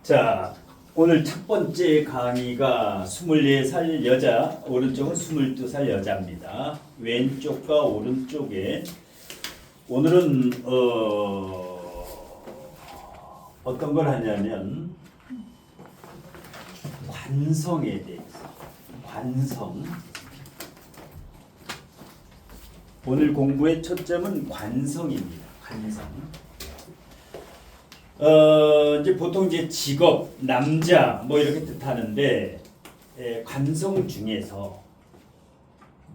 자, 오늘 첫 번째 강의가 24살 여자, 오른쪽은 22살 여자입니다. 왼쪽과 오른쪽에 오늘은 어떤 걸 하냐면 관성에 대해서 관성. 오늘 공부의 초점은 관성입니다. 관성. 이제 보통 이제 직업, 남자 뭐 이렇게 뜻하는데 관성 중에서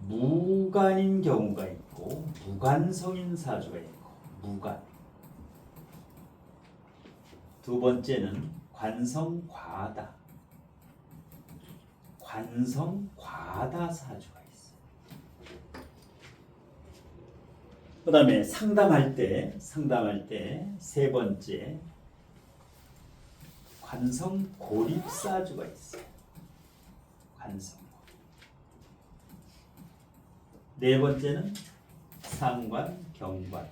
무관인 경우가 있고 무관성인 사주가 있고 무관. 두 번째는 관성 과다. 관성 과다 사주가 있어요. 그다음에 상담할 때 세 번째 관성 고립사주가 있어요. 관성. 네 번째는 상관, 경관.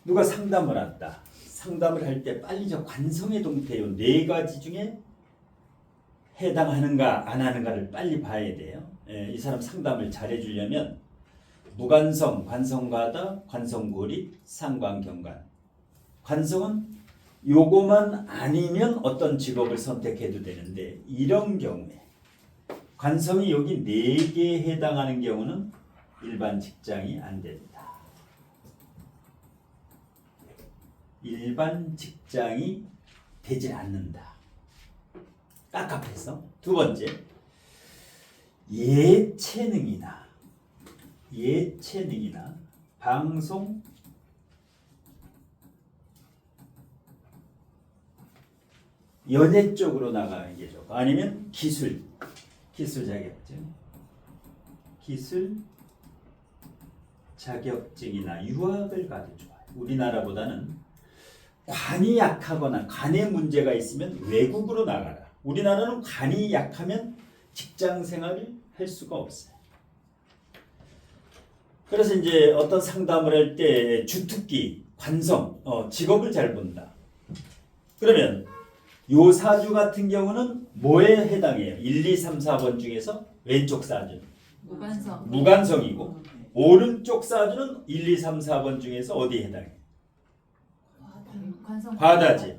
누가 상담을 한다. 상담을 할 때 빨리 저 관성의 동태요 네 가지 중에 해당하는가 안 하는가를 빨리 봐야 돼요. 이 사람 상담을 잘해주려면 무관성, 관성과다, 관성고립, 상관경관. 관성은 요거만 아니면 어떤 직업을 선택해도 되는데 이런 경우에 관성이 여기 4개에 해당하는 경우는 일반 직장이 안 됩니다. 일반 직장이 되지 않는다. 깝깝해서. 두 번째, 예체능이나 방송, 연예 쪽으로 나가는 게 좋고 아니면 기술 자격증, 기술 자격증이나 유학을 가도 좋아요. 우리나라보다는 관이 약하거나 관에 문제가 있으면 외국으로 나가라. 우리나라는 관이 약하면 직장 생활을 할 수가 없어요. 그래서 이제 어떤 상담을 할 때 주특기, 관성, 직업을 잘 본다. 그러면 요 사주 같은 경우는 뭐에 해당해요? 1, 2, 3, 4번 중에서 왼쪽 사주 무관성이고 오른쪽 사주는 1, 2, 3, 4번 중에서 어디에 해당해요? 과다지.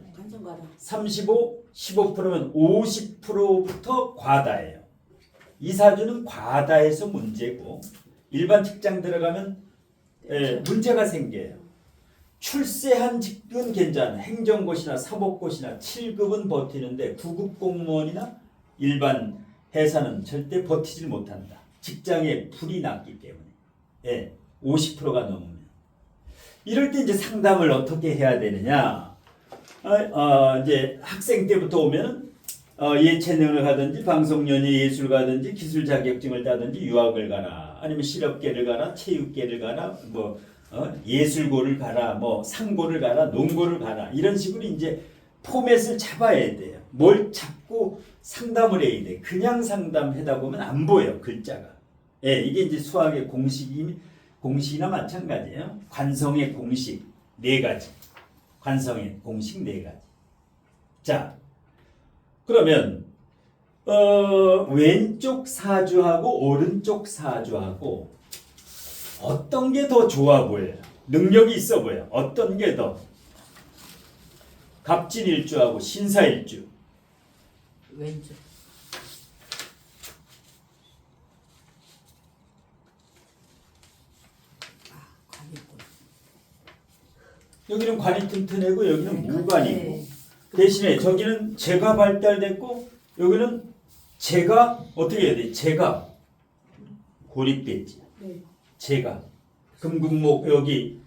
35, 15%면 50%부터 과다예요. 이 사주는 과다에서 문제고 일반 직장 들어가면 문제가 생겨요. 출세한 직은 괜찮아. 행정고시나 사법고시나 7급은 버티는데 9급 공무원이나 일반 회사는 절대 버티질 못한다. 직장에 불이 났기 때문에. 50%가 넘으면. 이럴 때 이제 상담을 어떻게 해야 되느냐. 이제 학생 때부터 오면 예체능을 가든지 방송연예 예술 가든지 기술 자격증을 따든지 유학을 가라. 아니면 실업계를 가라. 체육계를 가라. 예술고를 가라, 상고를 가라, 농고를 가라 이런 식으로 이제 포맷을 잡아야 돼요. 뭘 잡고 상담을 해야 돼. 그냥 상담하다 보면 안 보여 글자가. 이게 이제 수학의 공식이나 마찬가지예요. 관성의 공식 4가지. 관성의 공식 4가지. 자, 그러면 왼쪽 사주하고 오른쪽 사주하고 어떤 게 더 좋아 보여요? 능력이 있어 보여. 어떤 게 더? 갑진일주하고 신사일주. 왼쪽. 여기는 관이 튼튼하고 여기는 무관이고 대신에 저기는 재가 발달됐고 여기는 재가 어떻게 해야 돼? 재가 고립됐지. 재가 금금목 여기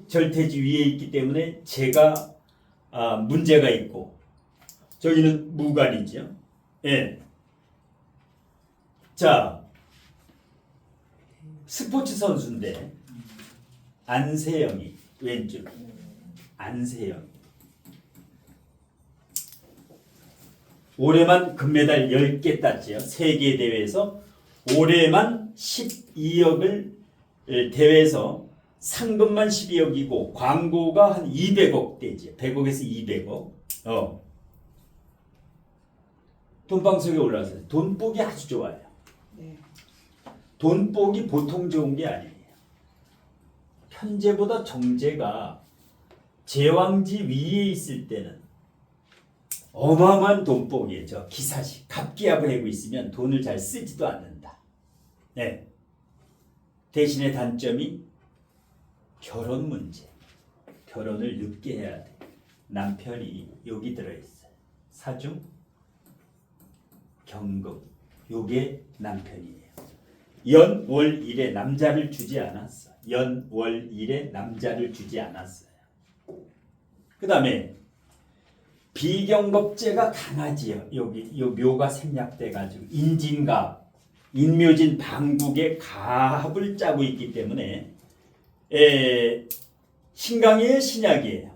절대지 위에 있기 때문에 재가 문제가 있고 저기는 무관이죠. 자, 스포츠 선수인데 안세영이 왼쪽. 안세영. 올해만 금메달 10개 땄지요. 세계 대회에서 올해만 12억을 대회에서 상금만 12억이고 광고가 한 200억 대지. 100억에서 200억. 돈방석에 올라왔어요. 돈복이 아주 좋아요. 네. 돈복이 보통 좋은 게 아니에요. 편제보다 정제가 제왕지 위에 있을 때는 어마어마한 돈복이에요. 저 기사식, 갑기압을 하고 있으면 돈을 잘 쓰지도 않는다. 네. 대신에 단점이 결혼 문제. 결혼을 늦게 해야 돼. 남편이 여기 들어있어요. 사중, 경금. 요게 남편이에요. 연, 월, 일에 남자를 주지 않았어. 연, 월, 일에 남자를 주지 않았어요. 그 다음에 비경겁제가 강하지요. 여기 요 묘가 생략돼가지고 인진갑, 인묘진 방국의 갑을 짜고 있기 때문에 신강이에요, 신약이에요.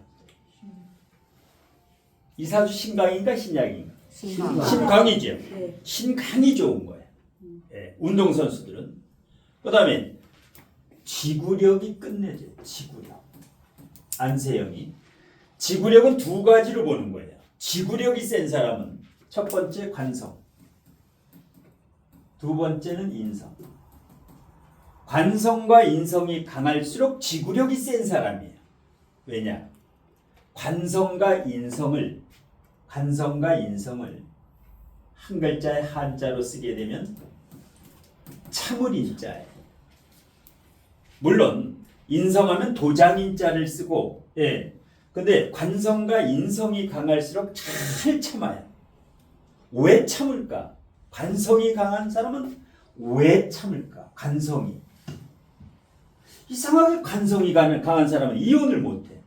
이사주 신강인가 신약인가? 신강. 신강이죠. 네. 신강이 좋은 거예요. 운동선수들은. 그 다음에 지구력이 끝내줘요. 지구력. 안세영이. 지구력은 두 가지로 보는 거예요. 지구력이 센 사람은 첫 번째 관성, 두 번째는 인성. 관성과 인성이 강할수록 지구력이 센 사람이에요. 왜냐? 관성과 인성을 한 글자의 한자로 쓰게 되면 참을인자예요. 물론 인성하면 도장인자를 쓰고, 근데 관성과 인성이 강할수록 잘 참아요. 왜 참을까? 관성이 강한 사람은 왜 참을까? 관성이. 이상하게 관성이 강한 사람은 이혼을 못해.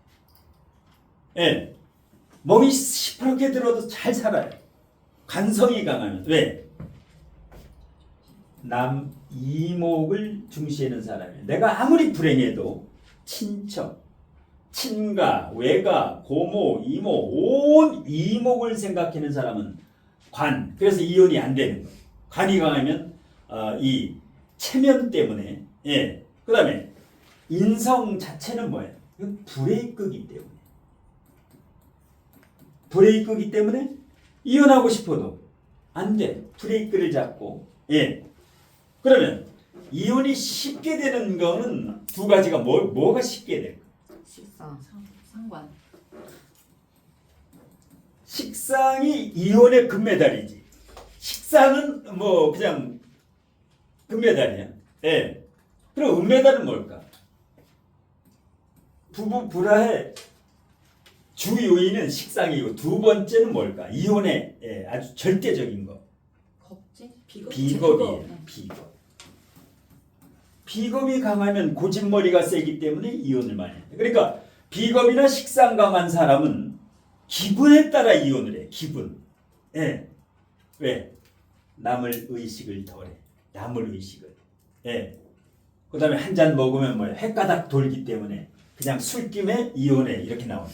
멍이 시퍼렇게 들어도 잘 살아요. 관성이 강하면. 왜? 남 이목을 중시하는 사람이에요. 내가 아무리 불행해도 친척, 친가, 외가, 고모, 이모, 온 이목을 생각하는 사람은 관. 그래서 이혼이 안 되는 거예요. 관이 강하면 이 체면 때문에. 그 다음에 인성 자체는 뭐예요? 불의 끄기 때문에. 불의 끄기 때문에 이혼하고 싶어도 안 돼. 불의 끄를 잡고. 그러면 이혼이 쉽게 되는 거는 두 가지가 뭐가 쉽게 될까? 식상. 상관. 식상이 이혼의 금메달이지. 식상은 뭐 그냥 금메달이야. 그럼 은메달은 뭘까? 부부 불화의 주 요인은 식상이고 두 번째는 뭘까? 이혼의 아주 절대적인 거. 겁지? 비겁이에요. 비겁. 비겁이 강하면 고집머리가 세기 때문에 이혼을 많이 해요. 그러니까 비겁이나 식상 강한 사람은 기분에 따라 이혼을 해. 기분. 왜? 남을 의식을 덜해. 남을 의식을. 그 다음에 한 잔 먹으면 뭐야? 헷가닥 돌기 때문에 그냥 술김에 이혼해. 이렇게 나온다.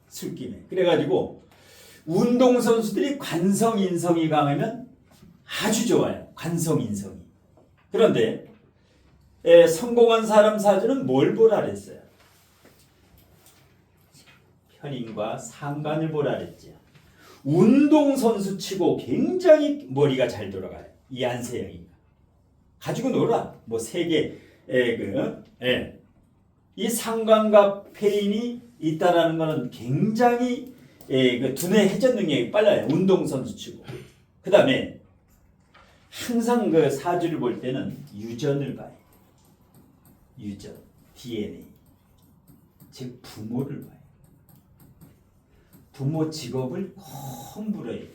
술김에. 그래가지고 운동선수들이 관성인성이 강하면 아주 좋아요. 관성인성이. 그런데 성공한 사람 사주는 뭘 보라 그랬어요? 편인과 상관을 보라 그랬죠. 운동선수 치고 굉장히 머리가 잘 돌아가요. 이 안세영이. 가지고 놀아. 뭐 세계 이 상관과 폐인이 있다라는 것은 굉장히 두뇌 회전 능력이 빨라요. 운동선수 치고. 그 다음에 항상 그 사주를 볼 때는 유전을 봐요. 유전, DNA. 즉 부모를 봐요. 부모 직업을 꼭 물어요.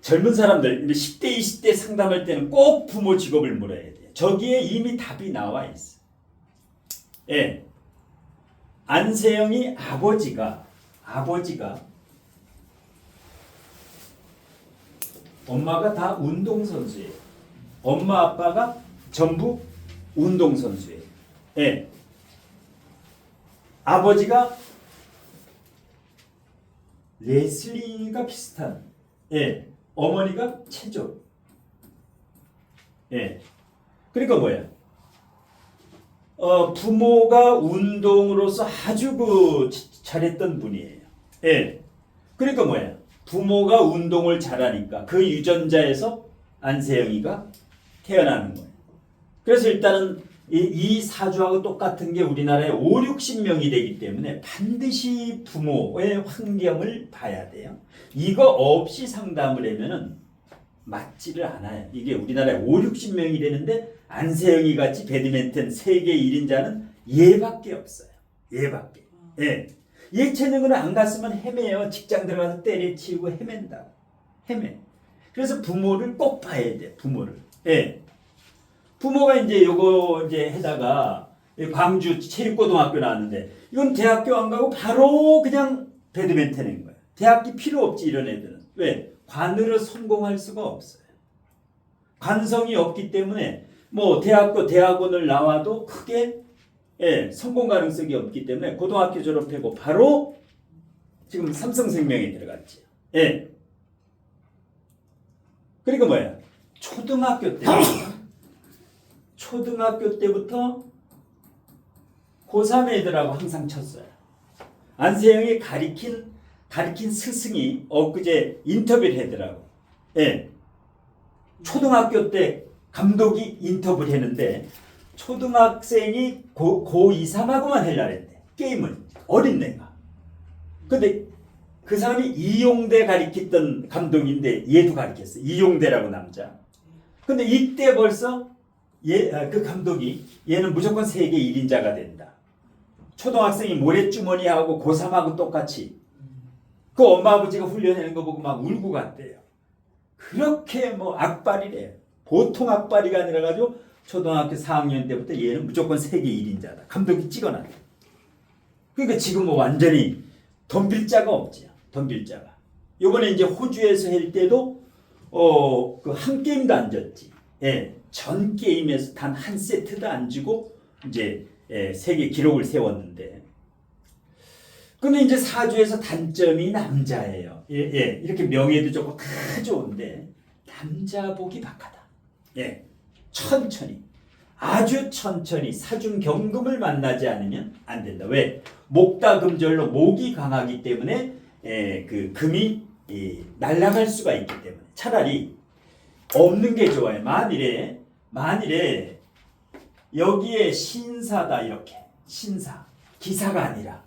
젊은 사람들 10대, 20대 상담할 때는 꼭 부모 직업을 물어야 돼요. 저기에 이미 답이 나와 있어. 안세영이 아버지가 엄마가 다 운동선수예요. 엄마 아빠가 전부 운동선수예요. 아버지가 레슬링과 비슷한 어머니가 체조. 그러니까 뭐야? 부모가 운동으로서 아주 잘했던 분이에요. 예. 그러니까 뭐야? 부모가 운동을 잘하니까 그 유전자에서 안세영이가 태어나는 거예요. 그래서 일단은 이 사주하고 똑같은 게 우리나라에 5, 60명이 되기 때문에 반드시 부모의 환경을 봐야 돼요. 이거 없이 상담을 하면은 맞지를 않아요. 이게 우리나라에 5, 60명이 되는데 안세영이 같이 배드민턴 세계 1인자는 얘밖에 없어요. 얘밖에. 예. 예체능으로 안 갔으면 헤매요. 직장 들어가서 때려치우고 헤맨다고. 헤매. 그래서 부모를 꼭 봐야 돼. 부모를. 예. 부모가 이제 요거 이제 해다가 광주 체육고등학교 나왔는데 이건 대학교 안 가고 바로 그냥 배드민턴인 거야. 대학교 필요 없지 이런 애들은. 왜? 관으로 성공할 수가 없어요. 관성이 없기 때문에 뭐 대학원을 나와도 크게 성공 가능성이 없기 때문에 고등학교 졸업하고 바로 지금 삼성생명에 들어갔지. 예. 그러니까 뭐야? 초등학교 때부터 고3 애들하고 항상 쳤어요. 안세영이 가리킨 스승이 엊그제 인터뷰를 하더라고. 예. 초등학교 때 감독이 인터뷰를 했는데 초등학생이 고2, 3하고만 하려고 했대. 게임을. 어린 애가. 근데 그 사람이 이용대 가리켰던 감독인데 얘도 가리켰어. 이용대라고 남자. 근데 이때 벌써 그 감독이 얘는 무조건 세계 1인자가 된다. 초등학생이 모래주머니하고 고3하고 똑같이 그 엄마 아버지가 훈련하는 거 보고 막 울고 갔대요. 그렇게 뭐 악발이래요. 보통 악발이가 아니라 가지고 초등학교 4학년 때부터 얘는 무조건 세계 1인자다. 감독이 찍어놨다. 그러니까 지금 뭐 완전히 덤빌 자가 없지요. 덤빌 자가. 요번에 이제 호주에서 할 때도 그 한 게임도 안 졌지. 예. 전 게임에서 단 한 세트도 안 지고 이제 세계 기록을 세웠는데. 근데 이제 사주에서 단점이 남자예요. 예. 이렇게 명예도 좋고 다 좋은데 남자복이 박하다. 예. 천천히. 아주 천천히 사중경금을 만나지 않으면 안 된다. 왜? 목다금절로 목이 강하기 때문에 그 금이 날아갈 수가 있기 때문에 차라리 없는 게 좋아요. 만일에 여기에 신사다 이렇게 신사 기사가 아니라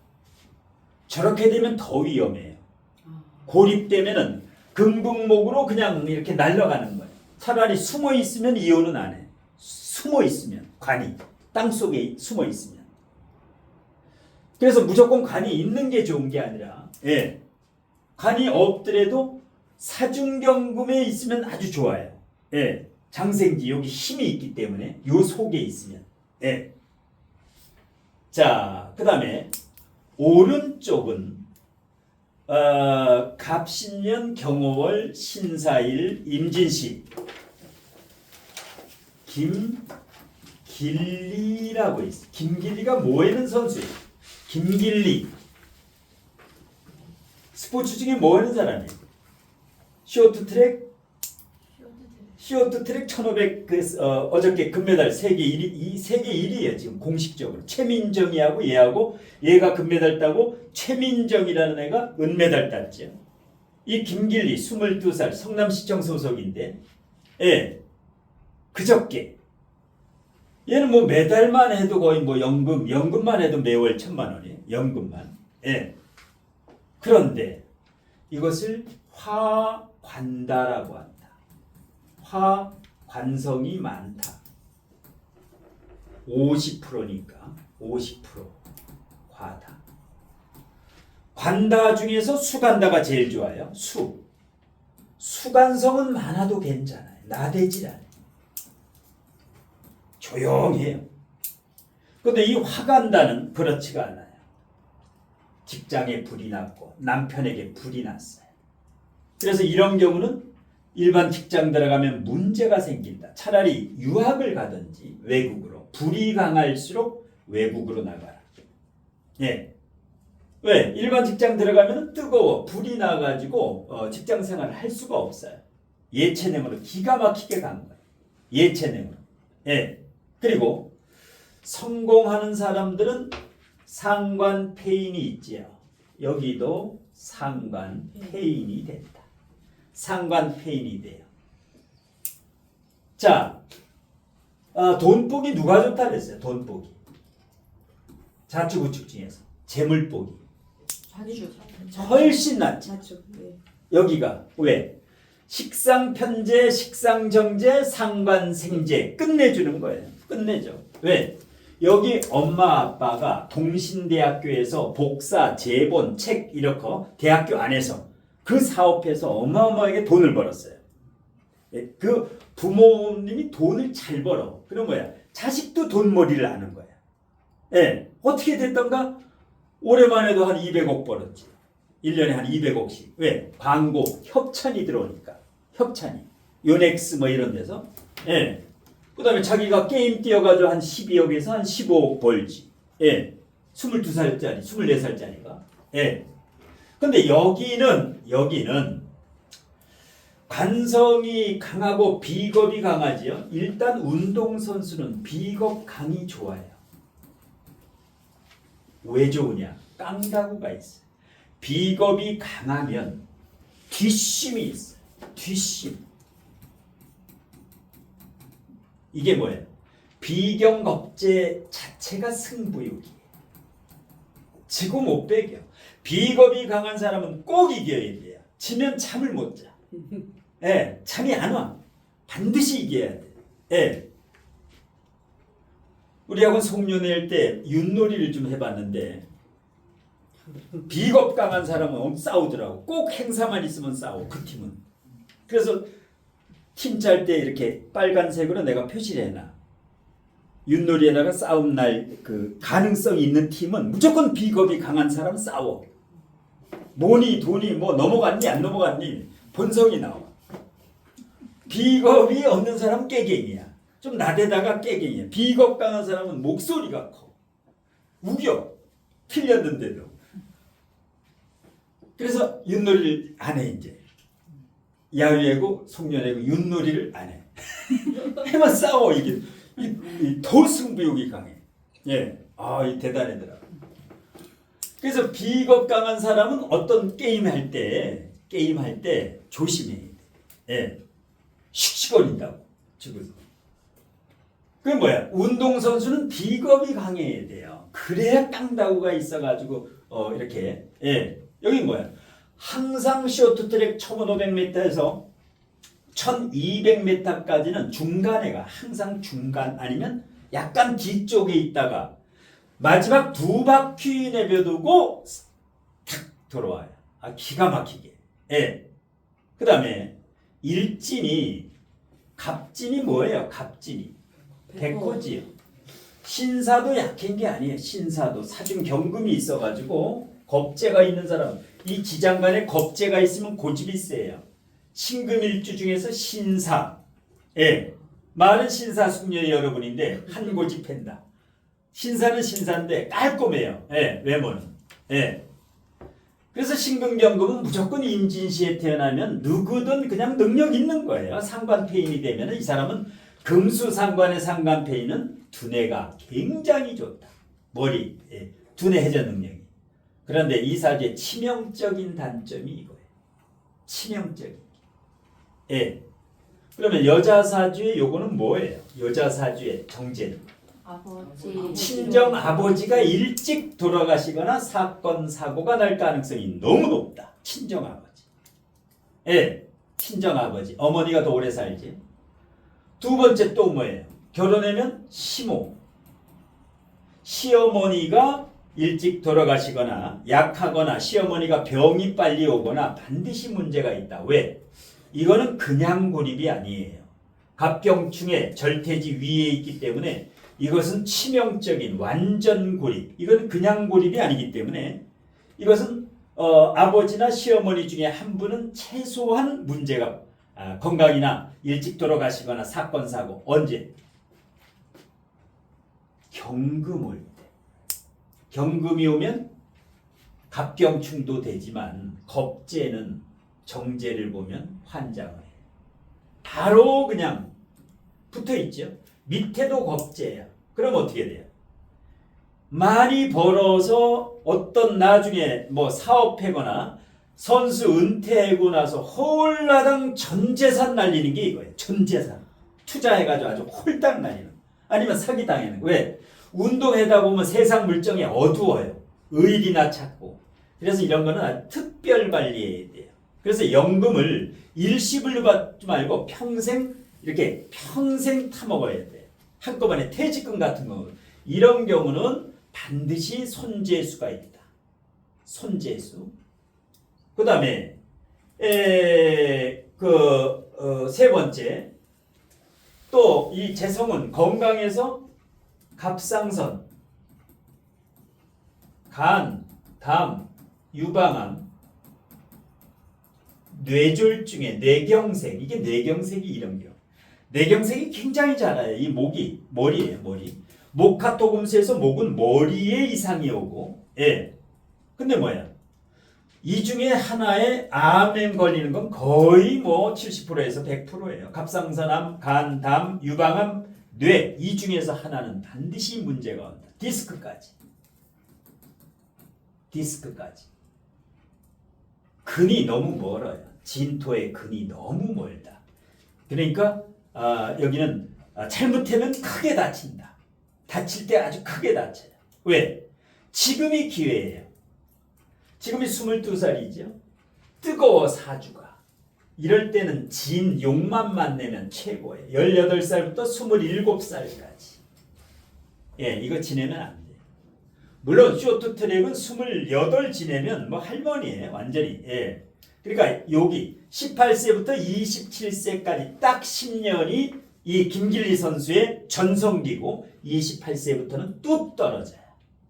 저렇게 되면 더 위험해요. 고립되면은 금극목으로 그냥 이렇게 날아가는 거예요. 차라리 숨어 있으면 이혼은 안 해. 숨어 있으면 관이 땅속에 숨어 있으면. 그래서 무조건 관이 있는 게 좋은 게 아니라 관이 없더라도 사중경금에 있으면 아주 좋아요. 장생지 여기 힘이 있기 때문에 요 속에 있으면. 자, 그 다음에 오른쪽은 갑신년 경호월 신사일 임진시 김길리라고 있어. 김길리가 뭐 하는 선수예요? 김길리. 스포츠 중에 뭐 하는 사람이에요? 쇼트트랙 1500 어저께 금메달 세계 1위, 세계 1위예요. 지금 공식적으로. 최민정이하고 얘가 금메달 따고 최민정이라는 애가 은메달 땄죠. 이 김길리 22살 성남시청 소속인데 그저께 얘는 뭐 메달만 해도 거의 뭐 연금만 해도 매월 1000만 원이에요. 연금만. 그런데 이것을 화관다라고 한다. 화관성이 많다. 50%니까 50% 화다. 관다 중에서 수관다가 제일 좋아요. 수관성은 많아도 괜찮아요. 나대질 않아요. 조용해요. 그런데 이 화관다는 그렇지가 않아요. 직장에 불이 났고 남편에게 불이 났어요. 그래서 이런 경우는 일반 직장 들어가면 문제가 생긴다. 차라리 유학을 가든지 외국으로. 불이 강할수록 외국으로 나가라. 왜? 일반 직장 들어가면 뜨거워. 불이 나가지고 직장 생활을 할 수가 없어요. 예체능으로 기가 막히게 간 거예요. 예체능으로. 그리고 성공하는 사람들은 상관폐인이 있지요. 여기도 상관폐인이 된다. 상관폐인이 돼요. 자, 돈복이 누가 좋다 그랬어요? 돈복이. 자축우축 중에서 재물복이 훨씬 낫지. 자축. 네. 여기가 왜? 식상편제, 식상정제, 상관생제 끝내주는 거예요. 끝내죠. 왜? 여기 엄마 아빠가 동신대학교에서 복사, 제본, 책 이렇게 대학교 안에서 그 사업해서 어마어마하게 돈을 벌었어요. 그 부모님이 돈을 잘 벌어. 그럼 뭐야? 자식도 돈벌이를 하는 거야. 예. 어떻게 됐던가? 올해만 해도 한 200억 벌었지. 1년에 한 200억씩. 왜? 광고, 협찬이 들어오니까. 협찬이. 요넥스 뭐 이런 데서. 예. 그 다음에 자기가 게임 뛰어가지고 한 12억에서 한 15억 벌지. 예. 22살짜리, 24살짜리가. 예. 근데 여기는 관성이 강하고 비겁이 강하지요. 일단 운동선수는 비겁 강이 좋아요. 왜 좋으냐? 깡다구가 있어요. 비겁이 강하면 뒷심이 있어요. 뒷심. 이게 뭐예요? 비경겁제 자체가 승부욕이에요. 지고 못 배겨. 비겁이 강한 사람은 꼭 이겨야 돼요. 지면 잠을 못 자. 예, 잠이 안 와. 반드시 이겨야 돼. 예. 우리 학원 송년회 때 윷놀이를 좀 해봤는데 비겁 강한 사람은 싸우더라고. 꼭 행사만 있으면 싸워. 그 팀은. 그래서 팀 짤 때 이렇게 빨간색으로 내가 표시를 해놔. 윷놀이에다가 싸움 날 그 가능성이 있는 팀은 무조건 비겁이 강한 사람은 싸워. 뭐니 돈이 뭐 넘어갔니 안 넘어갔니 본성이 나와. 비겁이 없는 사람은 깨갱이야. 좀 나대다가 깨갱이야. 비겁 강한 사람은 목소리가 커. 우겨. 틀렸는데도. 그래서 윷놀이를 안 해 이제. 야유회고 송년회고 윷놀이를 안 해. 해만 싸워 이게. 더 승부욕이 강해. 예. 이 대단하더라. 그래서 비겁 강한 사람은 어떤 게임할 때 조심해야 돼. 예. 씩씩거린다고. 지금. 그게 뭐야? 운동선수는 비겁이 강해야 돼요. 그래야 깡다구가 있어가지고 이렇게. 예. 여기 뭐야? 항상 쇼트트랙 1500m에서 1200m까지는 중간에가 항상 중간 아니면 약간 뒤쪽에 있다가 마지막 두 바퀴 내벼두고 탁 돌아와요. 기가 막히게. 예. 그 다음에 갑진이 뭐예요? 갑진이. 백호지요. 신사도 약한 게 아니에요. 신사도 사중 경금이 있어가지고 겁재가 있는 사람, 이 지장간에 겁재가 있으면 고집이 세요. 신금일주 중에서 신사, 예, 말은 신사숙녀 여러분인데 한 고집 팬다. 신사는 신사인데 깔끔해요. 예, 외모는. 예. 그래서 신금경금은 무조건 임진시에 태어나면 누구든 그냥 능력 있는 거예요. 상관폐인이 되면 이 사람은 금수상관의 상관폐인은 두뇌가 굉장히 좋다. 머리, 예, 두뇌 회전 능력이. 그런데 이 사주의 치명적인 단점이 이거예요. 치명적인. 예. 그러면 여자 사주의 요거는 뭐예요? 여자 사주의 정제는 아버지 친정 아버지가 일찍 돌아가시거나 사건 사고가 날 가능성이 너무 높다. 친정 아버지. 예. 친정 아버지. 어머니가 더 오래 살지. 두 번째 또 뭐예요? 결혼하면 시모. 시어머니가 일찍 돌아가시거나 약하거나 시어머니가 병이 빨리 오거나 반드시 문제가 있다. 왜? 이거는 그냥 고립이 아니에요. 갑경충의 절퇴지 위에 있기 때문에 이것은 치명적인 완전 고립. 이건 그냥 고립이 아니기 때문에 이것은 아버지나 시어머니 중에 한 분은 최소한 문제가 건강이나 일찍 돌아가시거나 사건 사고 언제? 경금 올 때. 경금이 오면 갑경충도 되지만 겁재는 정제를 보면 환장을 해요. 바로 그냥 붙어 있죠. 밑에도 겁재야. 그럼 어떻게 돼요? 많이 벌어서 어떤 나중에 뭐 사업하거나 선수 은퇴하고 나서 홀라당 전 재산 날리는 게 이거예요. 전 재산. 투자해가지고 아주 홀딱 날리는. 아니면 사기당하는. 왜? 운동하다 보면 세상 물정이 어두워요. 의리나 찾고. 그래서 이런 거는 아주 특별 관리해야 돼요. 그래서 연금을 일시불로 받지 말고 평생 이렇게 평생 타먹어야 돼요. 한꺼번에 퇴직금 같은 거. 이런 경우는 반드시 손재수가 있다. 손재수. 그 다음에 세 번째 또 이 재성은 건강에서 갑상선, 간, 담, 유방암, 뇌졸중에 뇌경색, 이게 뇌경색이 이런 겨. 뇌경색이 굉장히 작아요. 이 목이 머리예요, 머리. 목카토금수에서 목은 머리에 이상이 오고, 예. 근데 뭐야? 이 중에 하나에 암에 걸리는 건 거의 뭐 70%에서 100%예요. 갑상선암, 간, 담, 유방암, 뇌. 이 중에서 하나는 반드시 문제가 온다. 디스크까지. 디스크까지. 근이 너무 멀어요. 진토의 근이 너무 멀다. 그러니까 여기는 잘못하면 크게 다친다. 다칠 때 아주 크게 다쳐요. 왜? 지금이 기회예요. 지금이 22살이죠. 뜨거워 사주가. 이럴 때는 진 욕만만 내면 최고예요. 18살부터 27살까지. 예, 이거 지내면 안 돼요. 물론 쇼트트랙은 28 지내면 뭐 할머니예요. 완전히. 예. 그러니까 여기 18세부터 27세까지 딱 10년이 이 김길리 선수의 전성기고 28세부터는 뚝 떨어져요.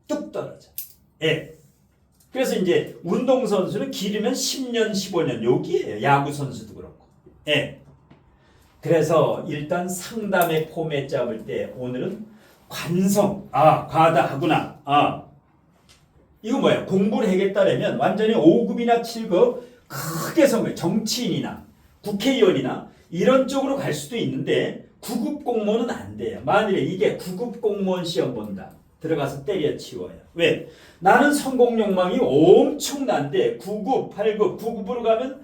뚝 떨어져. 예. 그래서 이제 운동선수는 길으면 10년, 15년 여기에요. 야구선수도 그렇고. 예. 그래서 일단 상담의 포맷 잡을 때 오늘은 관성. 과다하구나. 이거 뭐야? 공부를 하겠다면 완전히 5급이나 7급 크게 선거 정치인이나 국회의원이나 이런 쪽으로 갈 수도 있는데 9급 공무원은 안 돼요. 만일에 이게 9급 공무원 시험 본다. 들어가서 때려치워요. 왜? 나는 성공 욕망이 엄청난데 9급, 8급, 9급으로 가면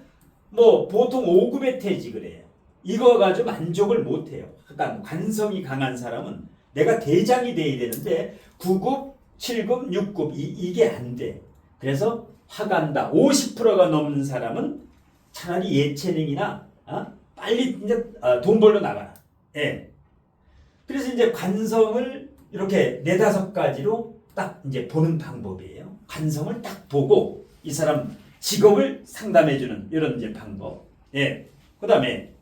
뭐 보통 5급에 퇴직을 해요. 이거 가지고 만족을 못 해요. 그러니까 관성이 강한 사람은 내가 대장이 돼야 되는데 9급, 7급, 6급 이게 안 돼. 그래서 화간다. 50%가 넘는 사람은 차라리 예체능이나 빨리 이제 돈 벌러 나가라. 예. 그래서 이제 관성을 이렇게 4-5가지로 딱 이제 보는 방법이에요. 관성을 딱 보고 이 사람 직업을 상담해주는 이런 이제 방법. 예. 그다음에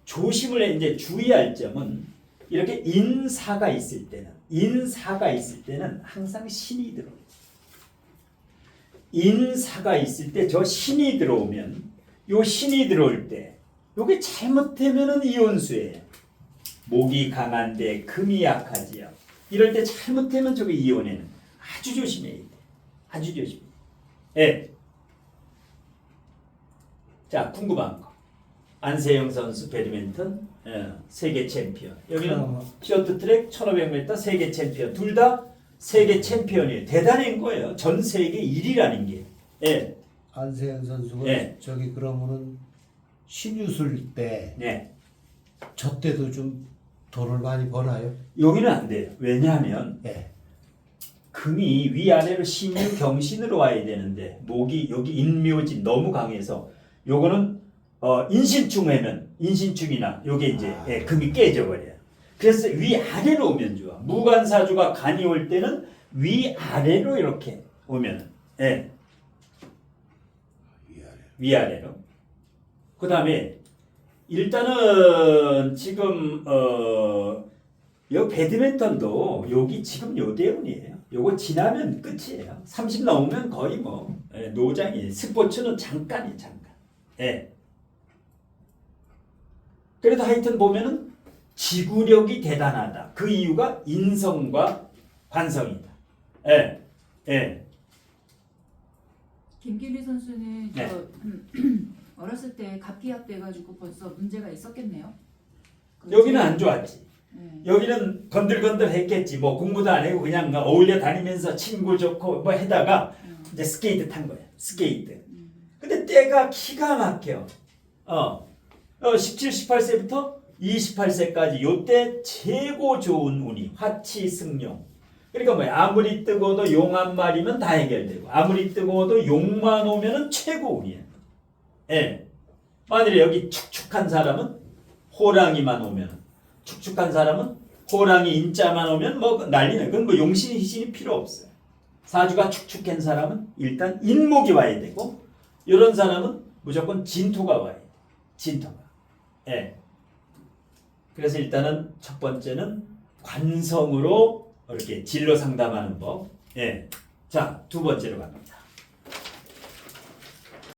조심을 이제 주의할 점은 이렇게 인사가 있을 때는 항상 신이 들어요. 인사가 있을 때 저 신이 들어오면 요 신이 들어올 때 요게 잘못되면은 이혼수예요. 목이 강한데 금이 약하지요. 이럴 때 잘못되면 저게 이혼에는 아주 조심해야 돼. 아주 조심. 예. 자, 궁금한 거. 안세영 선수 배드민턴 세계 챔피언. 여기는 쇼트트랙 1500m 세계 챔피언. 둘 다 세계 챔피언이에요. 대단한 거예요. 전 세계 1위라는 게. 예. 안세현 선수가 예. 저기 그러면은 신유술 때 네. 저 때도 좀 돈을 많이 버나요? 여기는 안 돼요. 왜냐하면 예. 금이 위아래로 신유 경신으로 와야 되는데 목이 여기 인묘진 너무 강해서 요거는 인신충하면 인신충이나 요게 이제 금이 깨져버려요. 그래서 위아래로 오면 좋아. 무관사주가 간이 올 때는 위아래로 이렇게 오면은 위아래로. 그 다음에 일단은 지금 요 배드민턴도 여기 지금 요 대운이에요. 요거 지나면 끝이에요. 30 넘으면 거의 뭐 노장이에요. 스포츠는 잠깐이에요. 잠깐. 예. 그래도 하여튼 보면은 지구력이 대단하다. 그 이유가 인성과 관성이다. 예. 예. 김길리 선수는 네. 어렸을 때 갑기압 돼가지고 벌써 문제가 있었겠네요. 여기는 안 좋았지. 여기는 건들건들 했겠지. 뭐 공부도 안 하고 그냥 어울려 다니면서 친구 좋고 뭐 해다가 이제 스케이트 탄 거야. 스케이트. 근데 때가 기가 막혀. 17, 18세부터 28세까지 요때 최고 좋은 운이 화치승용. 그러니까 뭐야? 아무리 뜨고도 용 한 마리면 다 해결되고 아무리 뜨고도 용만 오면은 최고 운이야. 예. 만일에 여기 축축한 사람은 호랑이만 오면 축축한 사람은 호랑이 인자만 오면 뭐 난리네. 그건 뭐 용신이 희신이 필요 없어요. 사주가 축축한 사람은 일단 인목이 와야 되고 이런 사람은 무조건 진토가 와야 돼. 진토가. 예. 그래서 일단은 첫 번째는 관성으로 이렇게 진로 상담하는 법. 예. 자, 두 번째로 갑니다.